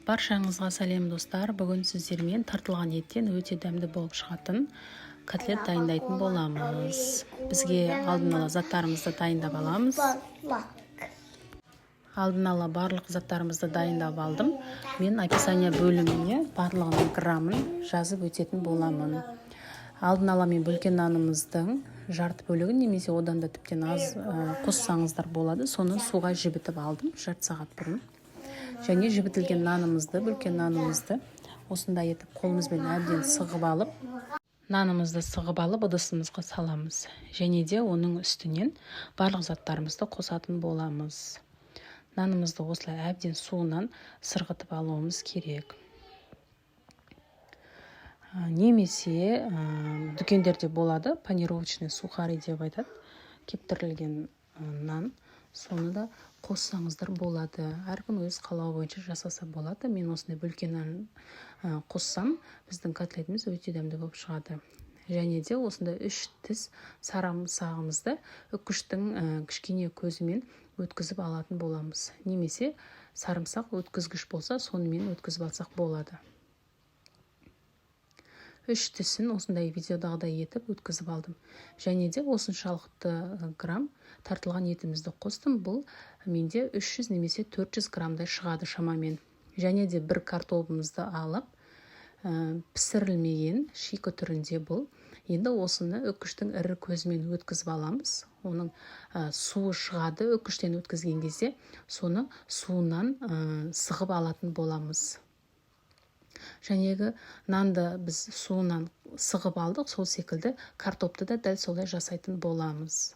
Баршаңызға сәлем достар. Бүгін сіздермен тартылған еттен өте дәмді болып шығатын котлет дайындайтын боламыз. Бізге алдын ала заттарымызды дайындап аламыз. Алдын ала барлық заттарымызды дайындап алдым. Мен описание бөліміне барлығының граммын жазып өтетін боламын. Алдын ала мен бөлкен нанымыздың жарты бөлігін немесе одан да тіптен аз қоссаңыздар болады. Соны суға жібітіп алдым жарты сағат бұрын. Және жібітілген нанымызды, бөлкен нанымызды осындай етіп қолымызбен әбден сығып алып, ыдысымызға саламыз. Және де оның үстінен барлық заттарымызды қосатын боламыз. Нанымызды осылай әбден суынан сырғытып алуымыз керек. Немесе дүкендерде болады, панировочный сухари деп айтады, кептірілген нан. Соны да қоссаңыздар болады. Әркім өз қалауы бойынша жасаса болады. Мен осындай бөлкен нан қоссам, біздің котлетіміз өте дәмді болып шығады. Және де осындай 3 тіс сарымсағымызды үккіштің кішкене көзімен өткізіп алатын боламыз. Немесе сарымсақ өткізгіш болса, сонымен өткізіп алсақ болады. 3 тісін осындай видеодағыдай етіп өткізіп алдым. Және де осыншалықты грамм тартылған етімізді қостым. Бұл менде 300 немесе 400 граммдай шығады шамамен. Және де бір картобымызды алып, пісірілмеген шикі түрінде бұл. Енді осыны үккіштің ірі көзімен өткізіп аламыз. Оның суы шығады үккіштен өткізген кезде, соны суынан сығып алатын боламыз. Жәнегі нанды біз суынан сығып алдық, сол секілді картопты да дәл солай жасайтын боламыз.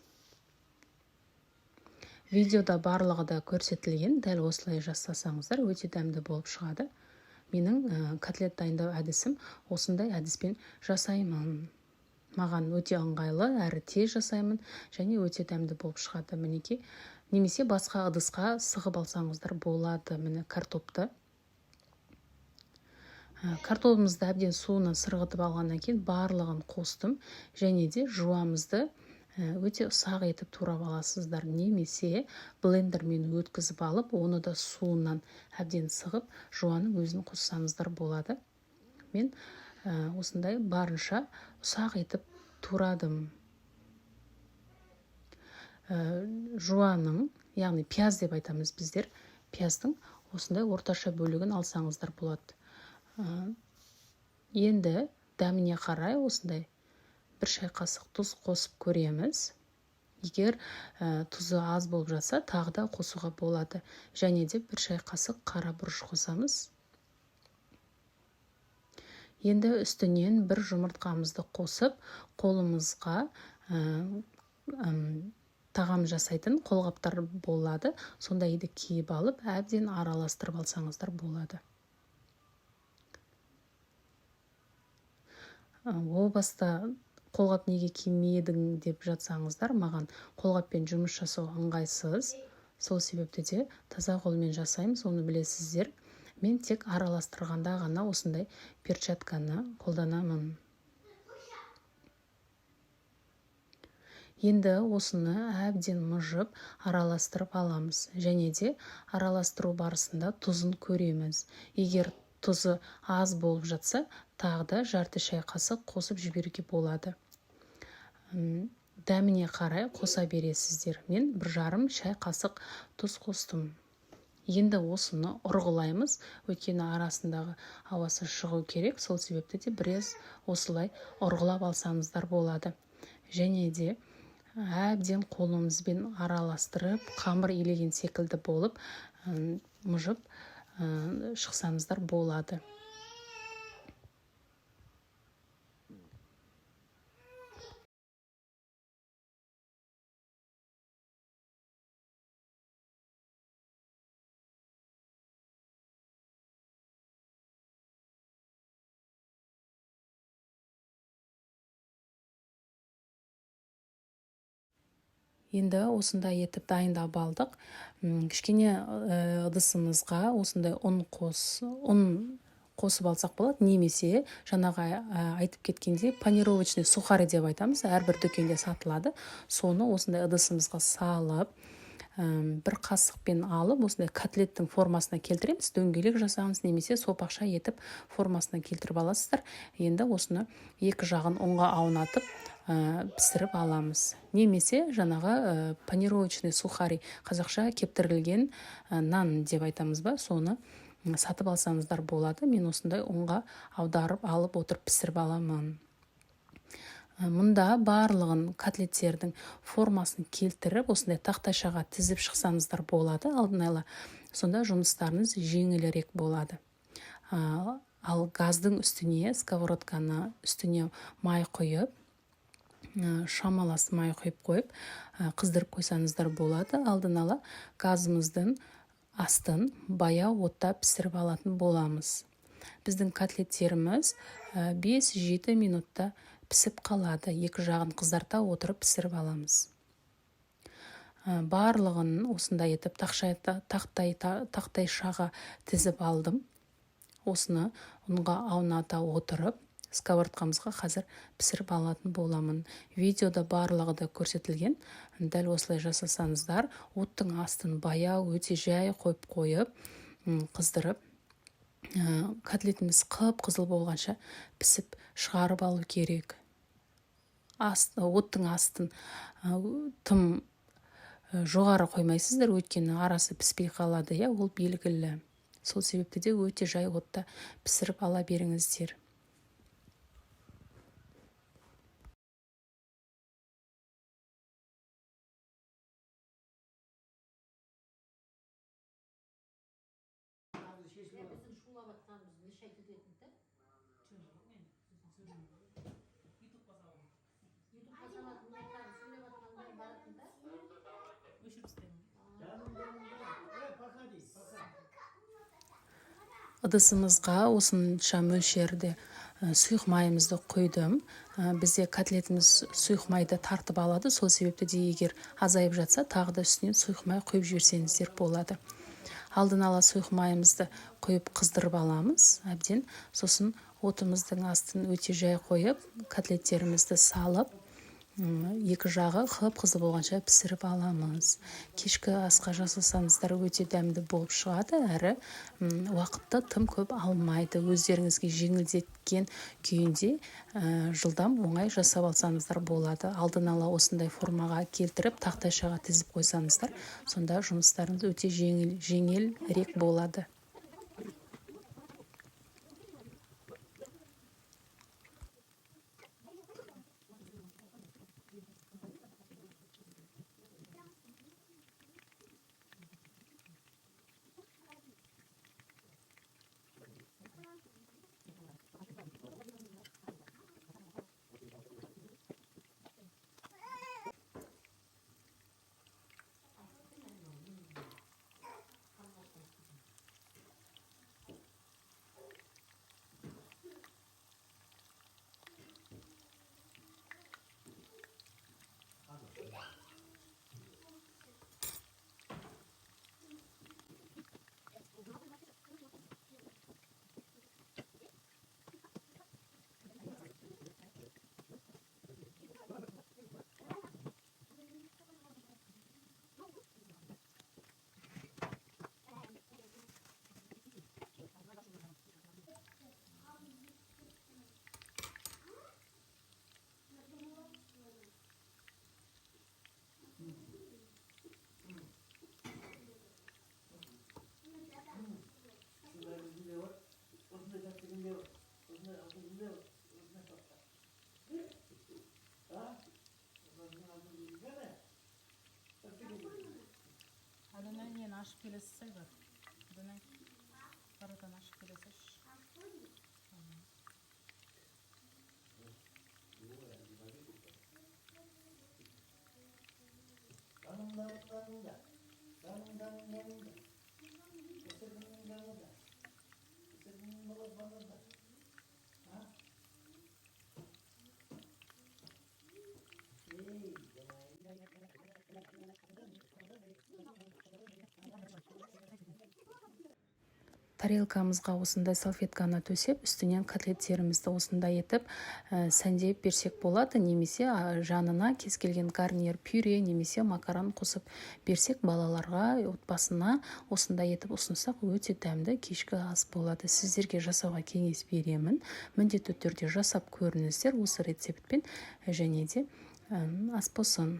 Видеода барлығы да көрсетілген, дәл осылай жасасаңыздар өте дәмді болып шығады. Менің котлет дайындау әдісім осындай әдіспен жасаймын. Маған өте ыңғайлы, әрі тез жасаймын және өте дәмді болып шығады. Мінекей, немесе басқа ыдысқа сығып алсаңыздар болады. Міне картопты. Картопымызды әбден суынан сырғытып алғаннан кейін барлығын қостым. Және де жуамызды өте ұсақ етіп турап аласыздар. Немесе блендермен өткізіп алып, оны да суынан әбден сығып, жуаның өзін қоссаңыздар болады. Мен осындай барынша ұсақ етіп турадым. Жуаның, яғни пияз деп айтамыз біздер, пияздың осындай орташа бөлігін алсаңыздар болады. Енді дәміне қарай осындай бір шай қасық тұз қосып көреміз. Егер тұзы аз болып жатса, тағы да қосуға болады. Және де бір шай қасық қара бұрыш қосамыз. Енді үстінен бір жұмыртқамызды қосып, қолымызға тағам жасайтын қолғаптар болады. Сондайды киіп алып, әбден араластырып алсаңыздар болады. О баста қолғап неге кимедің деп жатсаңыздар, маған қолғаппен жұмыс жасау ыңғайсыз. Сол себепті де таза қолмен жасаймын, соны білесіздер. Мен тек араластырғанда ғана осындай перчатканы қолданамын. Енді осыны әбден мұжып араластырып аламыз. Және де араластыру барысында тұзын көреміз. Егер тұзы аз болып жатса, тағы да жарты шай қасық қосып жіберуге болады. Дәміне қарай қоса бересіздер. Мен 1,5 шай қасық тұз қостым. Енді осыны ұрғылаймыз, өйткені арасындағы ауасы шығу керек. Сол себепті де біраз осылай ұрғылап алсаңыздар болады. Және де әбден қолымызбен араластырып, қамыр илеген секілді болып, мұжып шықсаңыздар болады. Енді осындай етіп дайындап алдық. Кішкене ыдысымызға осындай ұн қосып алсақ болады. Немесе жаңағы айтып кеткенде панировочный сухари деп айтамыз. Әрбір дүкенде сатылады. Соны осындай ыдысымызға салып, бір қасықпен алып осындай котлеттің формасына келтіреміз. Дөңгелек жасаңыз немесе сопақша етіп формасына келтіріп аласыздар. Енді осыны екі жағын ұнға аунатып пісіріп аламыз. Немесе жаңағы панировочный сухарий, қазақша кептірілген нан деп айтамыз ба, соны сатып алсаңыздар болады. Мен осындай ұнға аударып алып отырып пісіріп аламын. Мұнда барлығын котлеттердің формасын келтіріп, осындай тақтайшаға тізіп шықсаңыздар болады алдын ала. Сонда жұмыстарыңыз жеңілірек болады. Ал газдың үстіне, сковородканы үстіне май құйып, шамалас май құйып қойып, қыздырып қойсаңыздар болады. Алдын ала газымыздың астын баяу отта пісіріп алатын боламыз. Біздің котлеттеріміз 5-7 минутта пісіп қалады. Екі жағын қызарта отырып пісіріп аламыз. Барлығын осындай етіп тақтайшаға тізіп алдым. Осыны ұнға ауната отырып, сковородкамызға қазір пісіріп алатын боламын. Видеода барлығы да көрсетілген. Дәл осылай жасасаңыздар, оттың астын баяу өте жай қойып, қыздырып, котлетіміз қып-қызыл болғанша пісіп шығарып алу керек. Оттың астын тым жоғары қоймайсыздар, өйткені арасы піспей қалады, ол белгілі. Сол себепті де өте жай отта пісіріп ала беріңіздер. Ыдысымызға осынша мөлшерде сұйық майымызды құйдым. Бізде котлетіміз сұйық майды тартып алады. Сол себепті де егер азайып жатса, тағы да үстіне сұйық май құйып жіберсеңіздер болады. Алдын ала сұйық майымызды құйып қыздырып аламыз әбден. Сосын отымыздың астын өте жай қойып, котлеттерімізді салып, екі жағы қып-қызыл болғанша пісіріп аламыз. Кешкі асқа жасасаңыздар өте дәмді болып шығады, әрі уақытты тым көп алмайды. Өздеріңізге жеңілдеткен күйінде жылдам оңай жасап алсаңыздар болады. Алдын ала осындай формаға келтіріп, тақтайшаға тізіп қойсаңыздар, сонда жұмыстарыңыз өте жеңілірек болады. Ашып келесіз бар. Бұдан барадан ашып келесіз. тарелкамызға осындай салфетканы төсеп, үстінен котлеттерімізді осындай етіп сәндеп берсек болады, немесе жанына кез келген гарнир, пюре немесе макарон қосып берсек, балаларға, отбасына осындай етіп ұсынсақ, өте дәмді кешкі ас болады. Сіздерге жасауға кеңес беремін. Міндетті түрде жасап көріңіздер осы рецептпен, және де ас болсын.